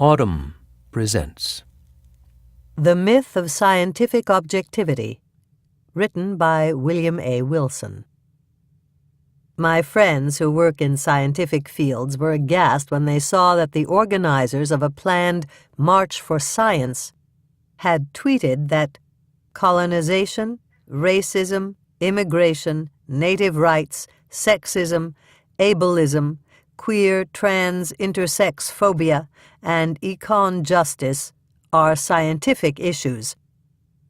Autumn presents The Myth of Scientific Objectivity, written by William A. Wilson. My friends who work in scientific fields were aghast when they saw that the organizers of a planned March for Science had tweeted that colonization, racism, immigration, native rights, sexism, ableism, queer, trans, intersex phobia, and econ justice are scientific issues.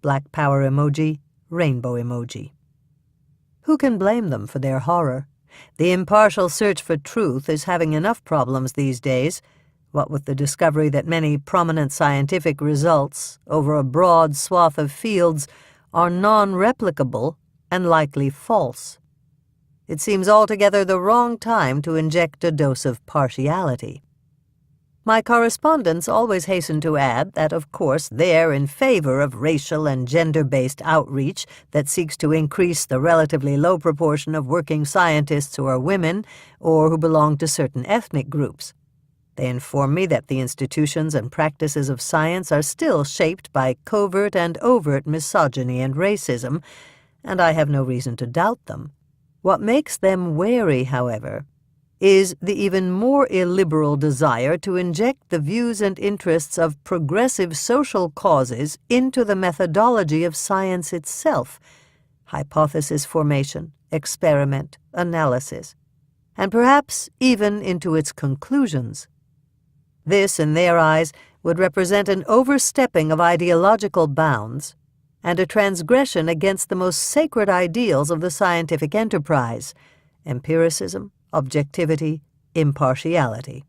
Black power emoji, rainbow emoji. Who can blame them for their horror? The impartial search for truth is having enough problems these days, what with the discovery that many prominent scientific results over a broad swath of fields are non-replicable and likely false. It seems altogether the wrong time to inject a dose of partiality. My correspondents always hasten to add that, of course, they're in favor of racial and gender-based outreach that seeks to increase the relatively low proportion of working scientists who are women or who belong to certain ethnic groups. They inform me that the institutions and practices of science are still shaped by covert and overt misogyny and racism, and I have no reason to doubt them. What makes them wary, however, is the even more illiberal desire to inject the views and interests of progressive social causes into the methodology of science itself, hypothesis formation, experiment, analysis, and perhaps even into its conclusions. This, in their eyes, would represent an overstepping of ideological bounds and a transgression against the most sacred ideals of the scientific enterprise: empiricism, objectivity, impartiality.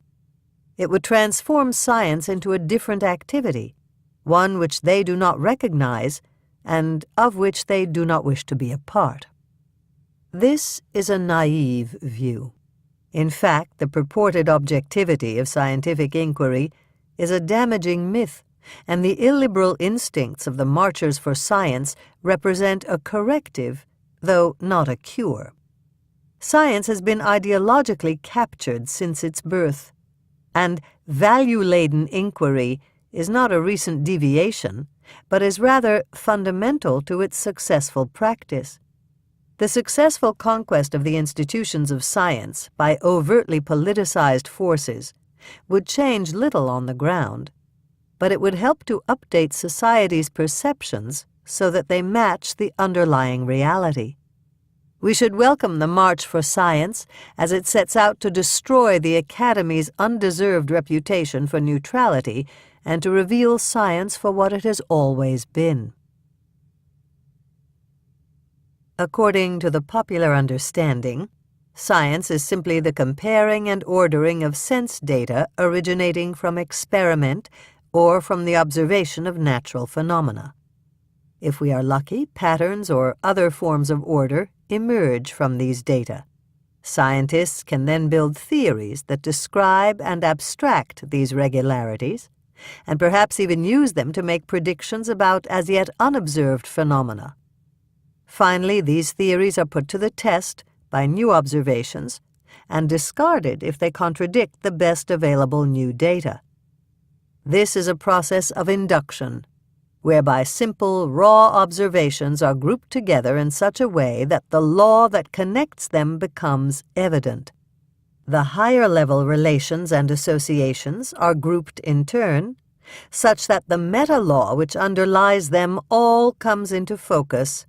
It would transform science into a different activity, one which they do not recognize and of which they do not wish to be a part. This is a naive view. In fact, the purported objectivity of scientific inquiry is a damaging myth, and the illiberal instincts of the Marchers for Science represent a corrective, though not a cure. Science has been ideologically captured since its birth, and value-laden inquiry is not a recent deviation, but is rather fundamental to its successful practice. The successful conquest of the institutions of science by overtly politicized forces would change little on the ground, but it would help to update society's perceptions so that they match the underlying reality. We should welcome the March for Science as it sets out to destroy the Academy's undeserved reputation for neutrality and to reveal science for what it has always been. According to the popular understanding, science is simply the comparing and ordering of sense data originating from experiment or from the observation of natural phenomena. If we are lucky, patterns or other forms of order emerge from these data. Scientists can then build theories that describe and abstract these regularities, and perhaps even use them to make predictions about as yet unobserved phenomena. Finally, these theories are put to the test by new observations and discarded if they contradict the best available new data. This is a process of induction, whereby simple, raw observations are grouped together in such a way that the law that connects them becomes evident. The higher-level relations and associations are grouped in turn, such that the meta-law which underlies them all comes into focus,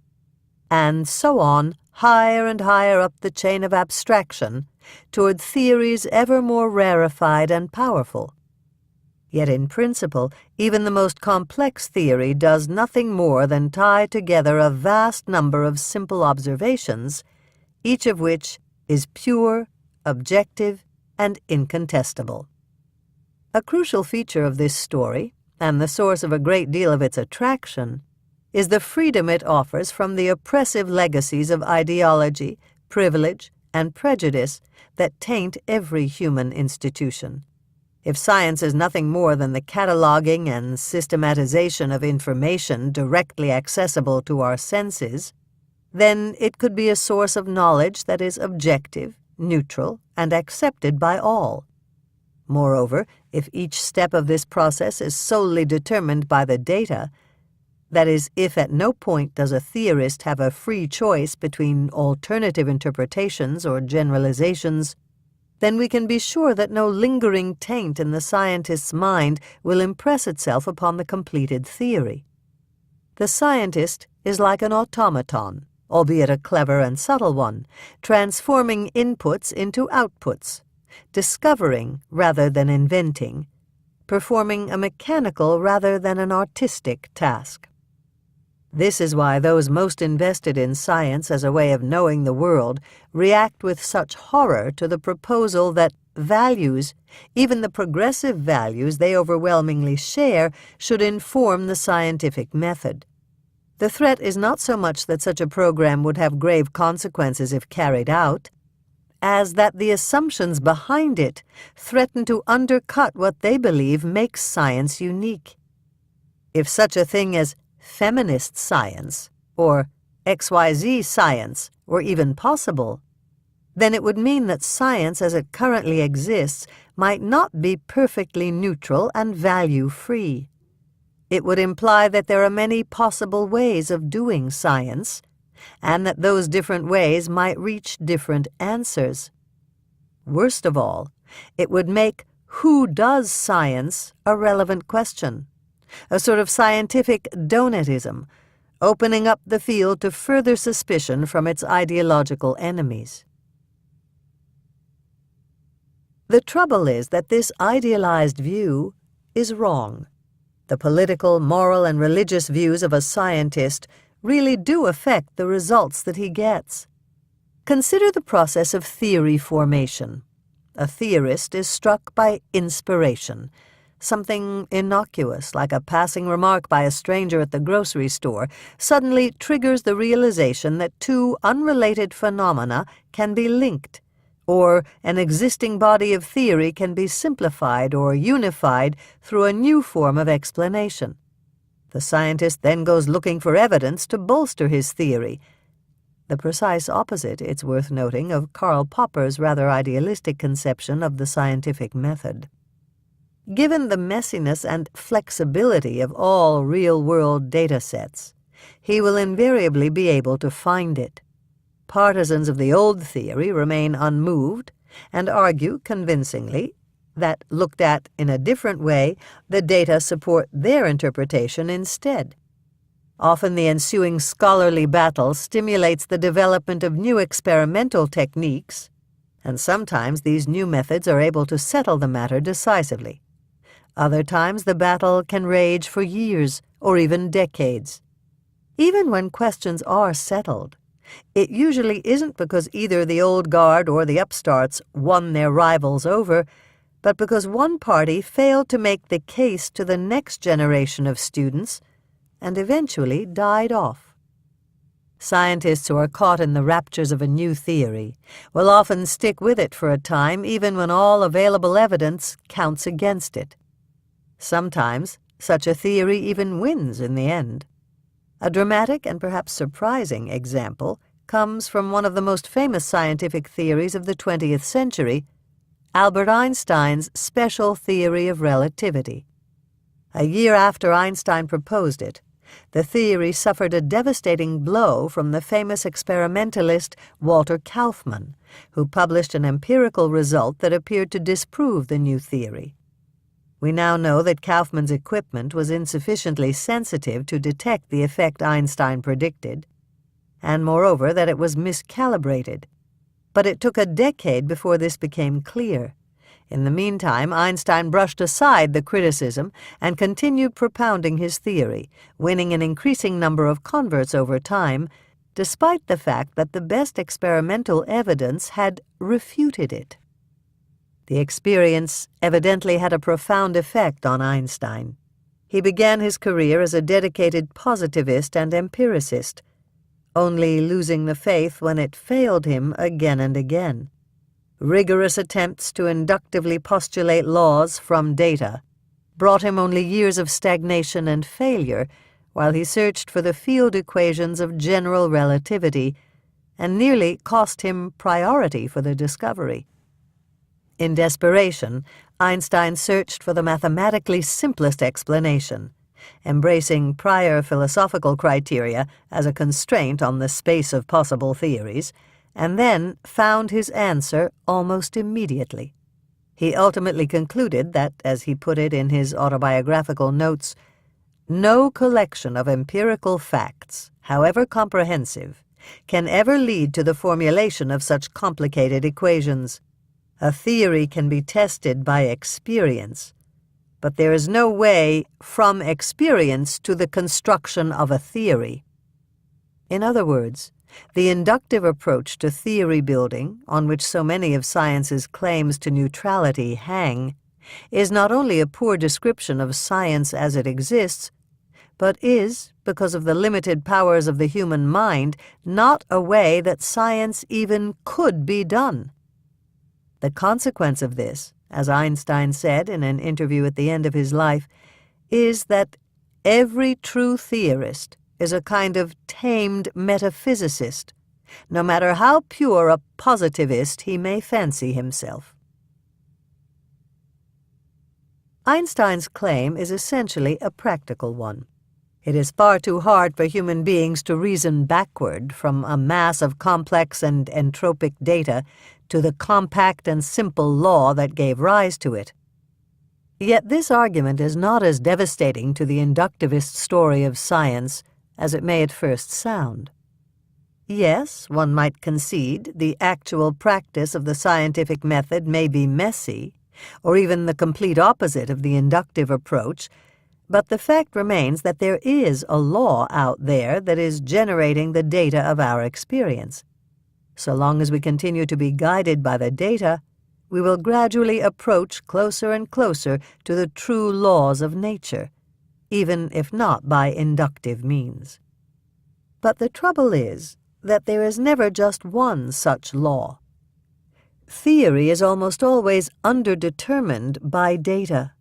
and so on, higher and higher up the chain of abstraction, toward theories ever more rarefied and powerful. Yet in principle, even the most complex theory does nothing more than tie together a vast number of simple observations, each of which is pure, objective, and incontestable. A crucial feature of this story, and the source of a great deal of its attraction, is the freedom it offers from the oppressive legacies of ideology, privilege, and prejudice that taint every human institution. If science is nothing more than the cataloging and systematization of information directly accessible to our senses, then it could be a source of knowledge that is objective, neutral, and accepted by all. Moreover, if each step of this process is solely determined by the data, that is, if at no point does a theorist have a free choice between alternative interpretations or generalizations, then we can be sure that no lingering taint in the scientist's mind will impress itself upon the completed theory. The scientist is like an automaton, albeit a clever and subtle one, transforming inputs into outputs, discovering rather than inventing, performing a mechanical rather than an artistic task. This is why those most invested in science as a way of knowing the world react with such horror to the proposal that values, even the progressive values they overwhelmingly share, should inform the scientific method. The threat is not so much that such a program would have grave consequences if carried out, as that the assumptions behind it threaten to undercut what they believe makes science unique. If such a thing as feminist science, or XYZ science, were even possible, then it would mean that science as it currently exists might not be perfectly neutral and value-free. It would imply that there are many possible ways of doing science, and that those different ways might reach different answers. Worst of all, it would make who does science a relevant question, a sort of scientific donatism, opening up the field to further suspicion from its ideological enemies. The trouble is that this idealized view is wrong. The political, moral, and religious views of a scientist really do affect the results that he gets. Consider the process of theory formation. A theorist is struck by inspiration. Something innocuous, like a passing remark by a stranger at the grocery store, suddenly triggers the realization that two unrelated phenomena can be linked, or an existing body of theory can be simplified or unified through a new form of explanation. The scientist then goes looking for evidence to bolster his theory. The precise opposite, it's worth noting, of Karl Popper's rather idealistic conception of the scientific method. Given the messiness and flexibility of all real-world data sets, he will invariably be able to find it. Partisans of the old theory remain unmoved and argue convincingly that, looked at in a different way, the data support their interpretation instead. Often the ensuing scholarly battle stimulates the development of new experimental techniques, and sometimes these new methods are able to settle the matter decisively. Other times the battle can rage for years or even decades. Even when questions are settled, it usually isn't because either the old guard or the upstarts won their rivals over, but because one party failed to make the case to the next generation of students and eventually died off. Scientists who are caught in the raptures of a new theory will often stick with it for a time even when all available evidence counts against it. Sometimes such a theory even wins in the end. A dramatic and perhaps surprising example comes from one of the most famous scientific theories of the 20th century, Albert Einstein's special theory of relativity. A year after Einstein proposed it, the theory suffered a devastating blow from the famous experimentalist Walter Kaufmann, who published an empirical result that appeared to disprove the new theory. We now know that Kaufmann's equipment was insufficiently sensitive to detect the effect Einstein predicted, and moreover that it was miscalibrated. But it took a decade before this became clear. In the meantime, Einstein brushed aside the criticism and continued propounding his theory, winning an increasing number of converts over time, despite the fact that the best experimental evidence had refuted it. The experience evidently had a profound effect on Einstein. He began his career as a dedicated positivist and empiricist, only losing the faith when it failed him again and again. Rigorous attempts to inductively postulate laws from data brought him only years of stagnation and failure while he searched for the field equations of general relativity, and nearly cost him priority for the discovery. In desperation, Einstein searched for the mathematically simplest explanation, embracing prior philosophical criteria as a constraint on the space of possible theories, and then found his answer almost immediately. He ultimately concluded that, as he put it in his autobiographical notes, "No collection of empirical facts, however comprehensive, can ever lead to the formulation of such complicated equations. A theory can be tested by experience, but there is no way from experience to the construction of a theory." In other words, the inductive approach to theory building, on which so many of science's claims to neutrality hang, is not only a poor description of science as it exists, but is, because of the limited powers of the human mind, not a way that science even could be done. The consequence of this, as Einstein said in an interview at the end of his life, is that every true theorist is a kind of tamed metaphysicist, no matter how pure a positivist he may fancy himself. Einstein's claim is essentially a practical one. It is far too hard for human beings to reason backward from a mass of complex and entropic data to the compact and simple law that gave rise to it. Yet this argument is not as devastating to the inductivist story of science as it may at first sound. Yes, one might concede the actual practice of the scientific method may be messy, or even the complete opposite of the inductive approach, but the fact remains that there is a law out there that is generating the data of our experience. So long as we continue to be guided by the data, we will gradually approach closer and closer to the true laws of nature, even if not by inductive means. But the trouble is that there is never just one such law. Theory is almost always underdetermined by data.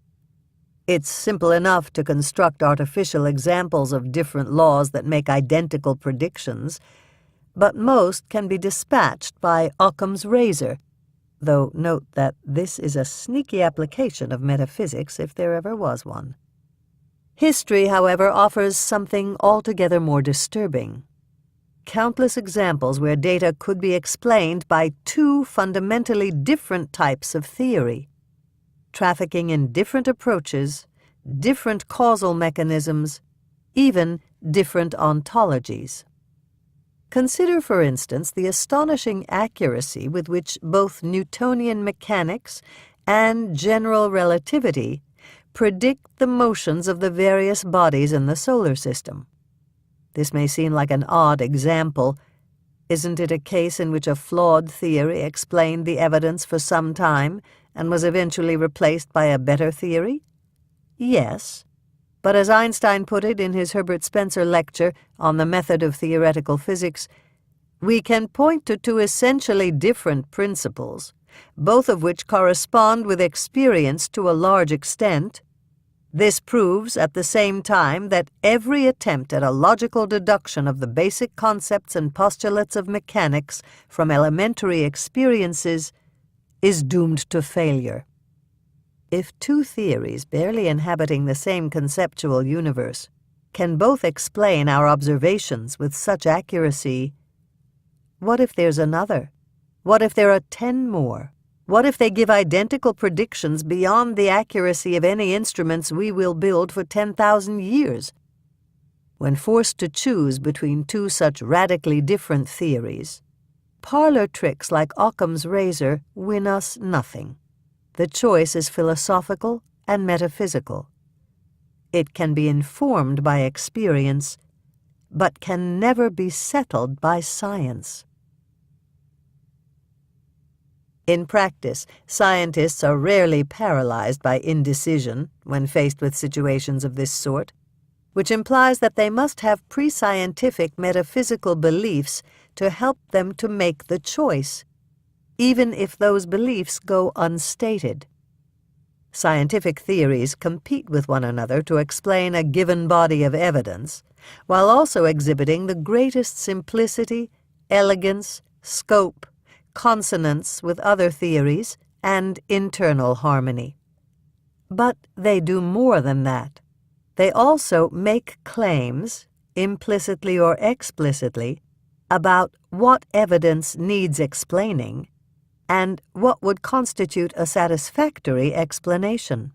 It's simple enough to construct artificial examples of different laws that make identical predictions, but most can be dispatched by Occam's razor, though note that this is a sneaky application of metaphysics if there ever was one. History, however, offers something altogether more disturbing. Countless examples where data could be explained by two fundamentally different types of theory, trafficking in different approaches, different causal mechanisms, even different ontologies. Consider, for instance, the astonishing accuracy with which both Newtonian mechanics and general relativity predict the motions of the various bodies in the solar system. This may seem like an odd example. Isn't it a case in which a flawed theory explained the evidence for some time and was eventually replaced by a better theory? Yes, but as Einstein put it in his Herbert Spencer lecture on the method of theoretical physics, we can point to two essentially different principles, both of which correspond with experience to a large extent. This proves at the same time that every attempt at a logical deduction of the basic concepts and postulates of mechanics from elementary experiences is doomed to failure. If two theories barely inhabiting the same conceptual universe can both explain our observations with such accuracy, what if there's another? What if there are 10 more? What if they give identical predictions beyond the accuracy of any instruments we will build for 10,000 years? When forced to choose between two such radically different theories, parlor tricks like Occam's razor win us nothing. The choice is philosophical and metaphysical. It can be informed by experience, but can never be settled by science. In practice, scientists are rarely paralyzed by indecision when faced with situations of this sort, which implies that they must have pre-scientific metaphysical beliefs to help them to make the choice, even if those beliefs go unstated. Scientific theories compete with one another to explain a given body of evidence, while also exhibiting the greatest simplicity, elegance, scope, consonance with other theories, and internal harmony. But they do more than that. They also make claims, implicitly or explicitly, about what evidence needs explaining and what would constitute a satisfactory explanation.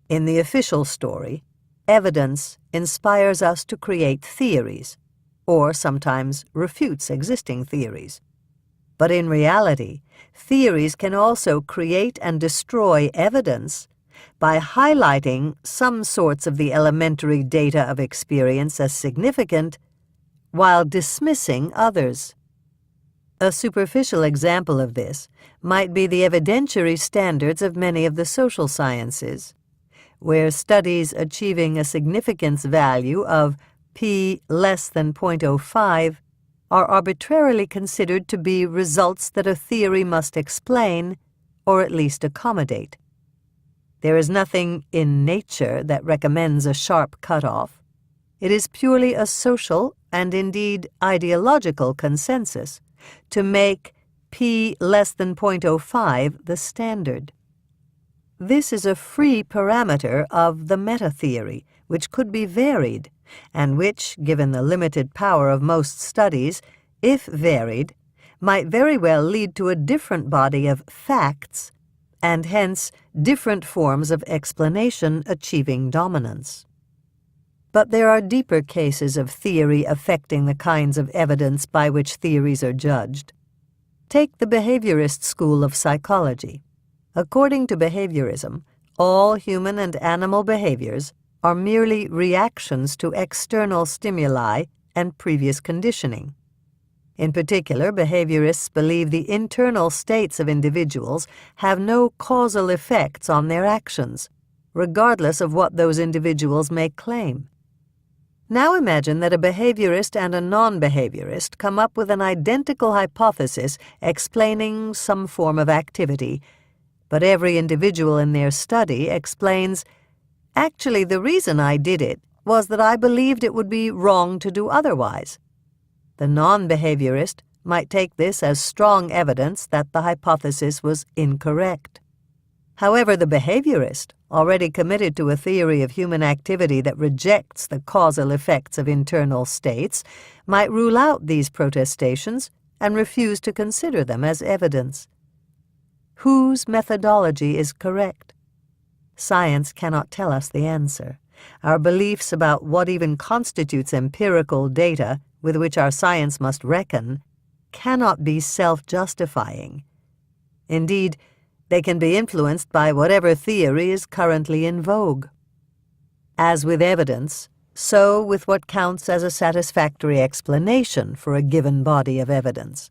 In the official story, evidence inspires us to create theories, or sometimes refutes existing theories. But in reality, theories can also create and destroy evidence by highlighting some sorts of the elementary data of experience as significant, while dismissing others. A superficial example of this might be the evidentiary standards of many of the social sciences, where studies achieving a significance value of p less than 0.05 are arbitrarily considered to be results that a theory must explain or at least accommodate. There is nothing in nature that recommends a sharp cutoff. It is purely a social and indeed ideological consensus to make p less than 0.05 the standard. This is a free parameter of the meta-theory, which could be varied, and which, given the limited power of most studies, if varied, might very well lead to a different body of facts, and hence different forms of explanation achieving dominance. But there are deeper cases of theory affecting the kinds of evidence by which theories are judged. Take the behaviorist school of psychology. According to behaviorism, all human and animal behaviors are merely reactions to external stimuli and previous conditioning. In particular, behaviorists believe the internal states of individuals have no causal effects on their actions, regardless of what those individuals may claim. Now imagine that a behaviorist and a non-behaviorist come up with an identical hypothesis explaining some form of activity, but every individual in their study explains, "Actually, the reason I did it was that I believed it would be wrong to do otherwise." The non-behaviorist might take this as strong evidence that the hypothesis was incorrect. However, the behaviorist, already committed to a theory of human activity that rejects the causal effects of internal states, might rule out these protestations and refuse to consider them as evidence. Whose methodology is correct? Science cannot tell us the answer. Our beliefs about what even constitutes empirical data with which our science must reckon cannot be self-justifying. Indeed, they can be influenced by whatever theory is currently in vogue. As with evidence, so with what counts as a satisfactory explanation for a given body of evidence.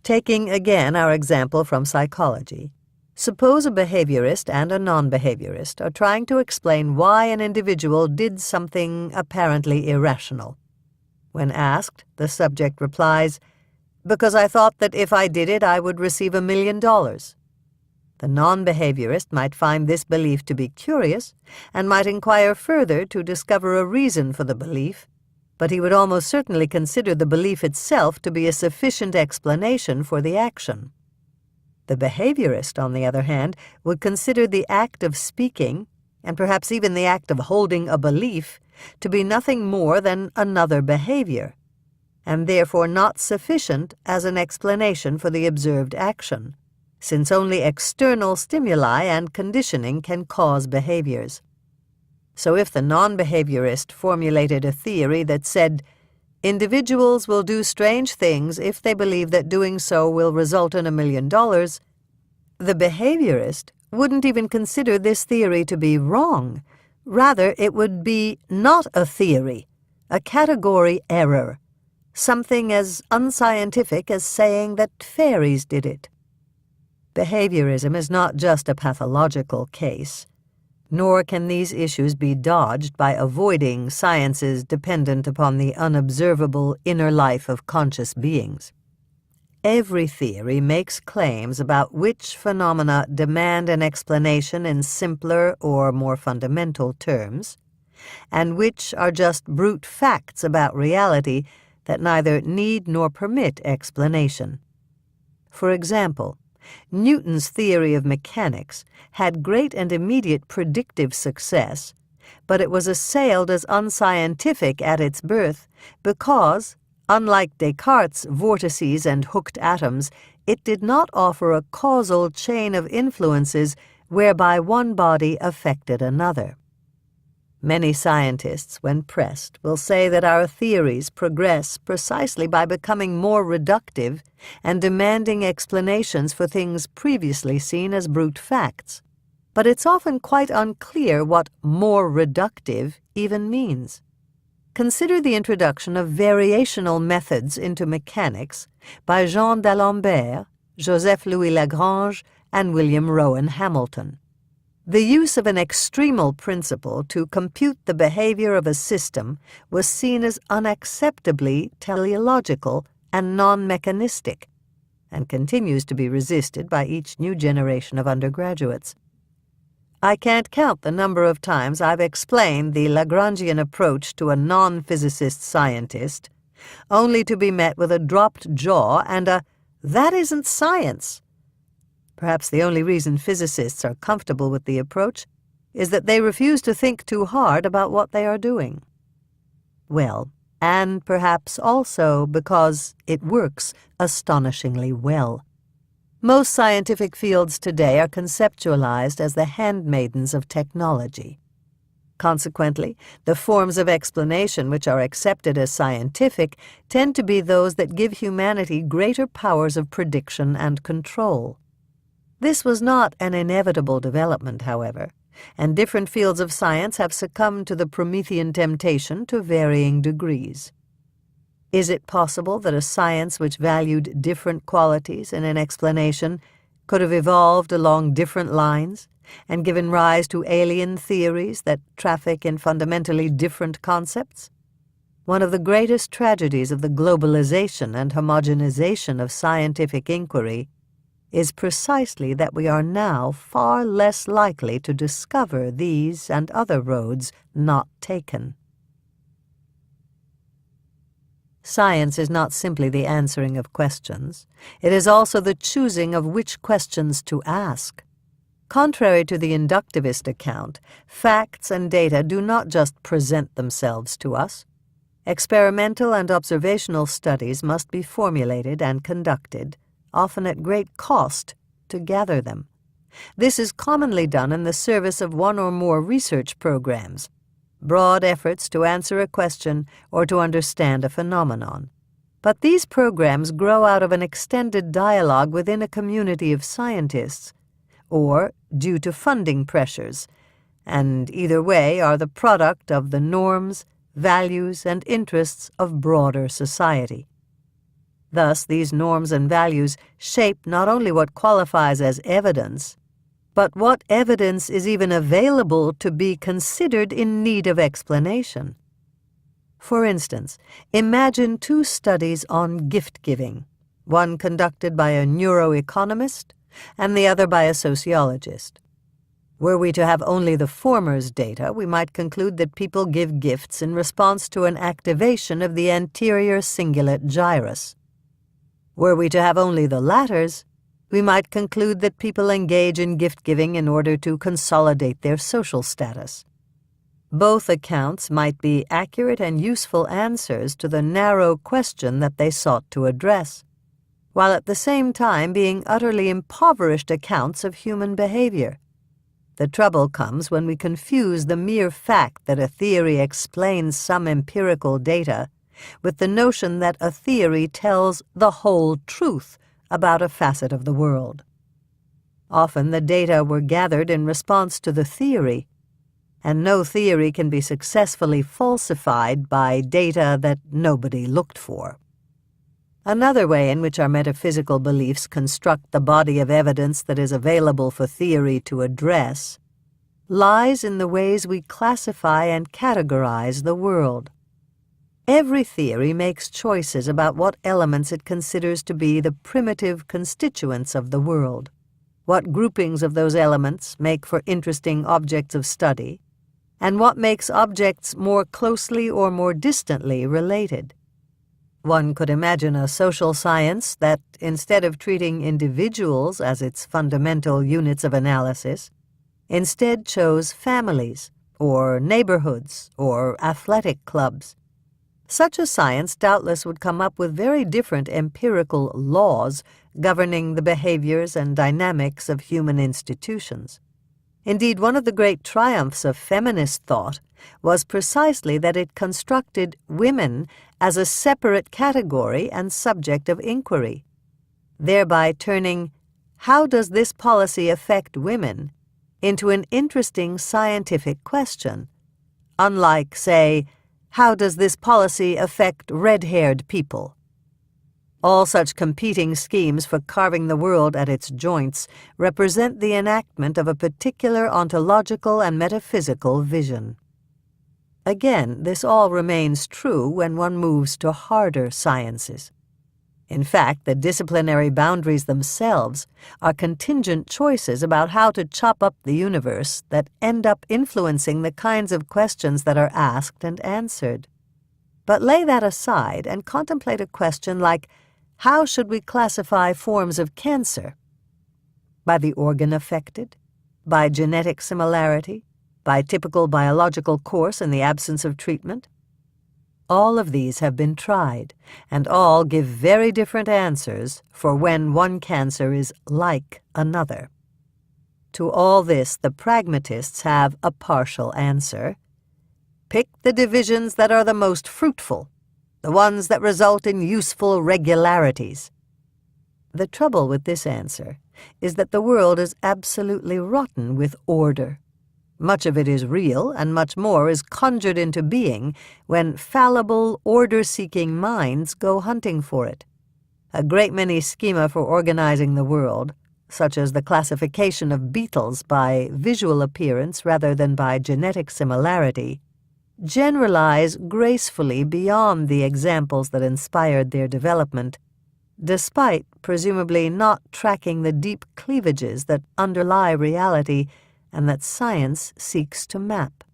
Taking again our example from psychology, suppose a behaviorist and a non-behaviorist are trying to explain why an individual did something apparently irrational. When asked, the subject replies, "Because I thought that if I did it, I would receive $1 million. The non-behaviorist might find this belief to be curious and might inquire further to discover a reason for the belief, but he would almost certainly consider the belief itself to be a sufficient explanation for the action. The behaviorist, on the other hand, would consider the act of speaking, and perhaps even the act of holding a belief, to be nothing more than another behavior, and therefore not sufficient as an explanation for the observed action, since only external stimuli and conditioning can cause behaviors. So if the non-behaviorist formulated a theory that said, "Individuals will do strange things if they believe that doing so will result in $1 million," the behaviorist wouldn't even consider this theory to be wrong. Rather, it would be not a theory, a category error, something as unscientific as saying that fairies did it. Behaviorism is not just a pathological case, nor can these issues be dodged by avoiding sciences dependent upon the unobservable inner life of conscious beings. Every theory makes claims about which phenomena demand an explanation in simpler or more fundamental terms, and which are just brute facts about reality that neither need nor permit explanation. For example, Newton's theory of mechanics had great and immediate predictive success, but it was assailed as unscientific at its birth because, unlike Descartes' vortices and hooked atoms, it did not offer a causal chain of influences whereby one body affected another. Many scientists, when pressed, will say that our theories progress precisely by becoming more reductive and demanding explanations for things previously seen as brute facts. But it's often quite unclear what more reductive even means. Consider the introduction of variational methods into mechanics by Jean d'Alembert, Joseph-Louis Lagrange, and William Rowan Hamilton. The use of an extremal principle to compute the behavior of a system was seen as unacceptably teleological and non-mechanistic, and continues to be resisted by each new generation of undergraduates. I can't count the number of times I've explained the Lagrangian approach to a non-physicist scientist, only to be met with a dropped jaw and a "that isn't science." Perhaps the only reason physicists are comfortable with the approach is that they refuse to think too hard about what they are doing. Well, and perhaps also because it works astonishingly well. Most scientific fields today are conceptualized as the handmaidens of technology. Consequently, the forms of explanation which are accepted as scientific tend to be those that give humanity greater powers of prediction and control. This was not an inevitable development, however, and different fields of science have succumbed to the Promethean temptation to varying degrees. Is it possible that a science which valued different qualities in an explanation could have evolved along different lines and given rise to alien theories that traffic in fundamentally different concepts? One of the greatest tragedies of the globalization and homogenization of scientific inquiry is precisely that we are now far less likely to discover these and other roads not taken. Science is not simply the answering of questions. It is also the choosing of which questions to ask. Contrary to the inductivist account, facts and data do not just present themselves to us. Experimental and observational studies must be formulated and conducted, often at great cost, to gather them. This is commonly done in the service of one or more research programs, broad efforts to answer a question or to understand a phenomenon. But these programs grow out of an extended dialogue within a community of scientists, or due to funding pressures, and either way are the product of the norms, values, and interests of broader society. Thus, these norms and values shape not only what qualifies as evidence, but what evidence is even available to be considered in need of explanation. For instance, imagine two studies on gift-giving, one conducted by a neuroeconomist and the other by a sociologist. Were we to have only the former's data, we might conclude that people give gifts in response to an activation of the anterior cingulate gyrus. Were we to have only the latter's, we might conclude that people engage in gift-giving in order to consolidate their social status. Both accounts might be accurate and useful answers to the narrow question that they sought to address, while at the same time being utterly impoverished accounts of human behavior. The trouble comes when we confuse the mere fact that a theory explains some empirical data with the notion that a theory tells the whole truth about a facet of the world. Often the data were gathered in response to the theory, and no theory can be successfully falsified by data that nobody looked for. Another way in which our metaphysical beliefs construct the body of evidence that is available for theory to address lies in the ways we classify and categorize the world. Every theory makes choices about what elements it considers to be the primitive constituents of the world, what groupings of those elements make for interesting objects of study, and what makes objects more closely or more distantly related. One could imagine a social science that, instead of treating individuals as its fundamental units of analysis, instead chose families, or neighborhoods, or athletic clubs. Such a science doubtless would come up with very different empirical laws governing the behaviors and dynamics of human institutions. Indeed, one of the great triumphs of feminist thought was precisely that it constructed women as a separate category and subject of inquiry, thereby turning "how does this policy affect women?" into an interesting scientific question, unlike, say, "how does this policy affect red-haired people?" All such competing schemes for carving the world at its joints represent the enactment of a particular ontological and metaphysical vision. Again, this all remains true when one moves to harder sciences. In fact, the disciplinary boundaries themselves are contingent choices about how to chop up the universe that end up influencing the kinds of questions that are asked and answered. But lay that aside and contemplate a question like, how should we classify forms of cancer? By the organ affected? By genetic similarity? By typical biological course in the absence of treatment? All of these have been tried, and all give very different answers for when one cancer is like another. To all this, the pragmatists have a partial answer. Pick the divisions that are the most fruitful, the ones that result in useful regularities. The trouble with this answer is that the world is absolutely rotten with order. Much of it is real, and much more is conjured into being when fallible, order-seeking minds go hunting for it. A great many schema for organizing the world, such as the classification of beetles by visual appearance rather than by genetic similarity, generalize gracefully beyond the examples that inspired their development, despite presumably not tracking the deep cleavages that underlie reality and that science seeks to map.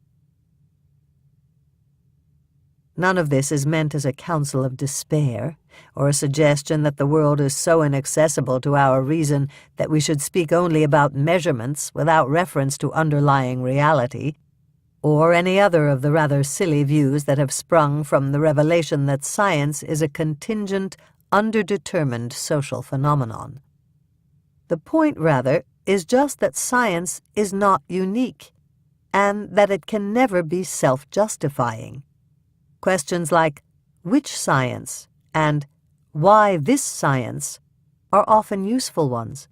None of this is meant as a counsel of despair, or a suggestion that the world is so inaccessible to our reason that we should speak only about measurements without reference to underlying reality, or any other of the rather silly views that have sprung from the revelation that science is a contingent, underdetermined social phenomenon. The point, rather, is just that science is not unique, and that it can never be self-justifying. Questions like, which science, and why this science, are often useful ones.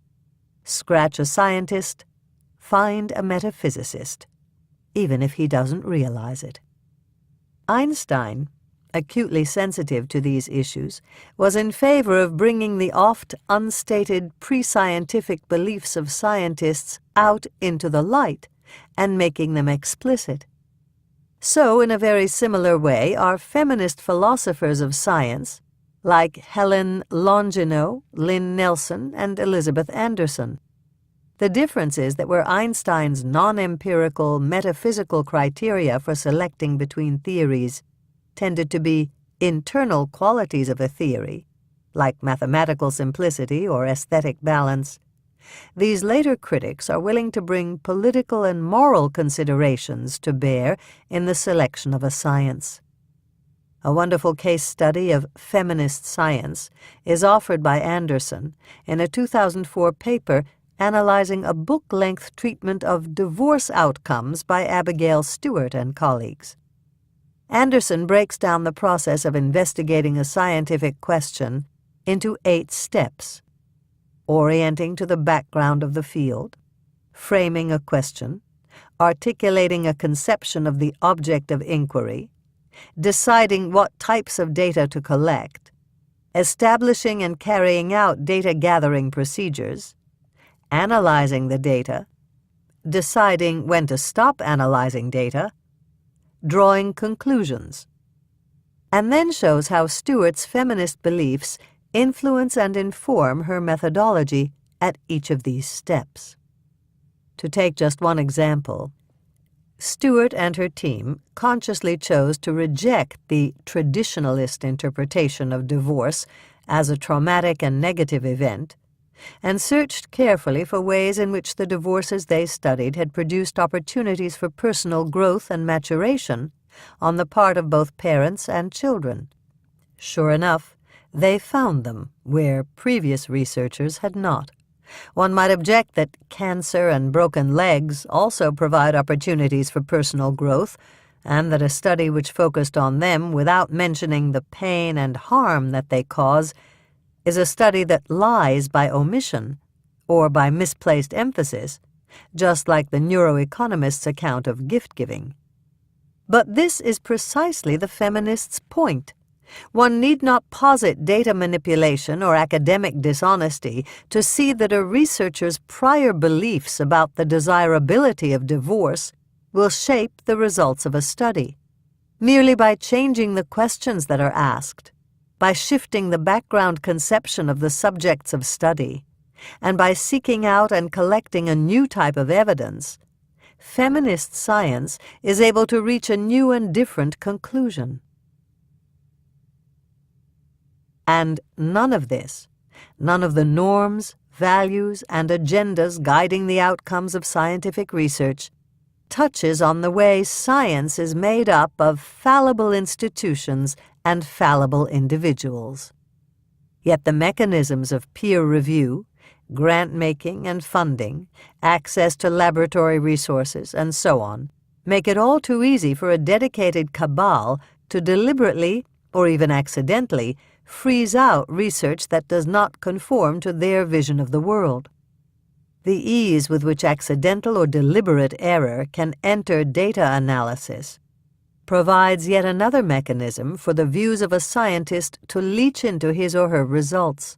Scratch a scientist, find a metaphysicist, even if he doesn't realize it. Einstein, acutely sensitive to these issues, was in favor of bringing the oft unstated pre-scientific beliefs of scientists out into the light and making them explicit. So, in a very similar way, are feminist philosophers of science, like Helen Longino, Lynn Nelson, and Elizabeth Anderson. The difference is that where Einstein's non-empirical metaphysical criteria for selecting between theories tended to be internal qualities of a theory, like mathematical simplicity or aesthetic balance, these later critics are willing to bring political and moral considerations to bear in the selection of a science. A wonderful case study of feminist science is offered by Anderson in a 2004 paper analyzing a book-length treatment of divorce outcomes by Abigail Stewart and colleagues. Anderson breaks down the process of investigating a scientific question into 8 steps: orienting to the background of the field, framing a question, articulating a conception of the object of inquiry, deciding what types of data to collect, establishing and carrying out data-gathering procedures, analyzing the data, deciding when to stop analyzing data, drawing conclusions, and then shows how Stewart's feminist beliefs influence and inform her methodology at each of these steps. To take just one example, Stewart and her team consciously chose to reject the traditionalist interpretation of divorce as a traumatic and negative event, and searched carefully for ways in which the divorces they studied had produced opportunities for personal growth and maturation on the part of both parents and children. Sure enough, they found them where previous researchers had not. One might object that cancer and broken legs also provide opportunities for personal growth, and that a study which focused on them without mentioning the pain and harm that they cause is a study that lies by omission or by misplaced emphasis, just like the neuroeconomist's account of gift-giving. But this is precisely the feminist's point. One need not posit data manipulation or academic dishonesty to see that a researcher's prior beliefs about the desirability of divorce will shape the results of a study. Merely by changing the questions that are asked, by shifting the background conception of the subjects of study, and by seeking out and collecting a new type of evidence, feminist science is able to reach a new and different conclusion. And none of this, none of the norms, values, and agendas guiding the outcomes of scientific research, touches on the way science is made up of fallible institutions and fallible individuals. Yet the mechanisms of peer review, grant-making and funding, access to laboratory resources, and so on, make it all too easy for a dedicated cabal to deliberately, or even accidentally, freeze out research that does not conform to their vision of the world. The ease with which accidental or deliberate error can enter data analysis provides yet another mechanism for the views of a scientist to leach into his or her results.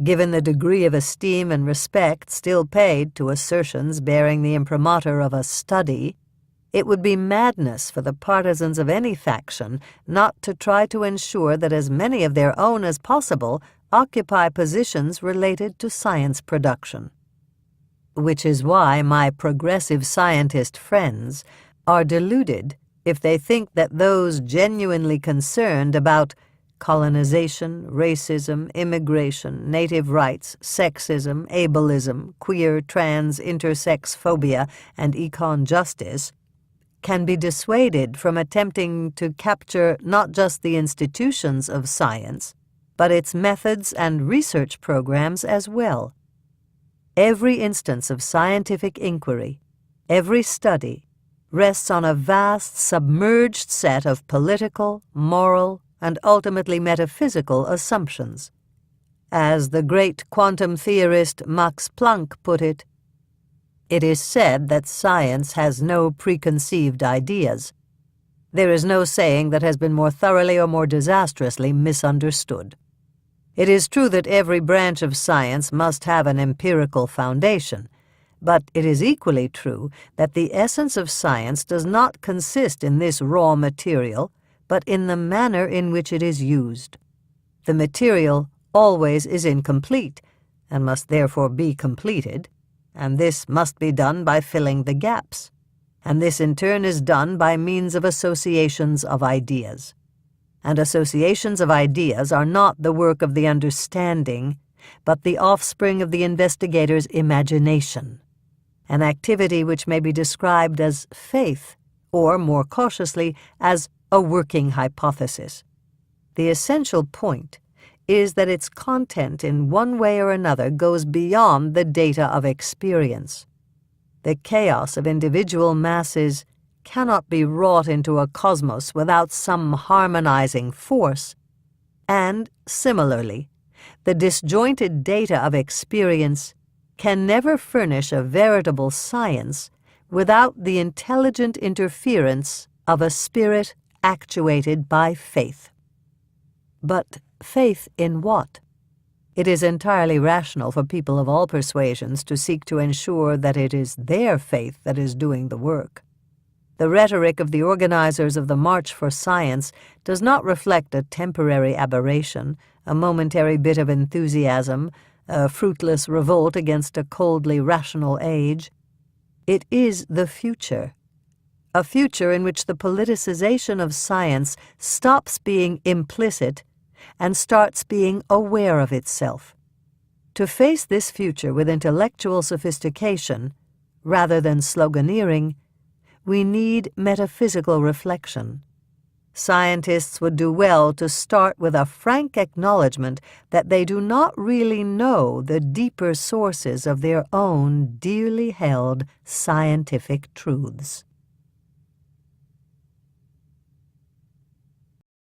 Given the degree of esteem and respect still paid to assertions bearing the imprimatur of a study, it would be madness for the partisans of any faction not to try to ensure that as many of their own as possible occupy positions related to science production. Which is why my progressive scientist friends are deluded if they think that those genuinely concerned about colonization, racism, immigration, native rights, sexism, ableism, queer, trans, intersex phobia, and econ justice can be dissuaded from attempting to capture not just the institutions of science, but its methods and research programs as well. Every instance of scientific inquiry, every study, rests on a vast, submerged set of political, moral, and ultimately metaphysical assumptions. As the great quantum theorist Max Planck put it, "It is said that science has no preconceived ideas. There is no saying that has been more thoroughly or more disastrously misunderstood. It is true that every branch of science must have an empirical foundation, but it is equally true that the essence of science does not consist in this raw material, but in the manner in which it is used. The material always is incomplete, and must therefore be completed, and this must be done by filling the gaps, and this in turn is done by means of associations of ideas. And associations of ideas are not the work of the understanding, but the offspring of the investigator's imagination, an activity which may be described as faith, or, more cautiously, as a working hypothesis. The essential point is that its content in one way or another goes beyond the data of experience. The chaos of individual masses cannot be wrought into a cosmos without some harmonizing force, and, similarly, the disjointed data of experience can never furnish a veritable science without the intelligent interference of a spirit actuated by faith. But faith in what? It is entirely rational for people of all persuasions to seek to ensure that it is their faith that is doing the work. The rhetoric of the organizers of the March for Science does not reflect a temporary aberration, a momentary bit of enthusiasm, a fruitless revolt against a coldly rational age. It is the future, a future in which the politicization of science stops being implicit and starts being aware of itself. To face this future with intellectual sophistication, rather than sloganeering, we need metaphysical reflection. Scientists would do well to start with a frank acknowledgement that they do not really know the deeper sources of their own dearly held scientific truths.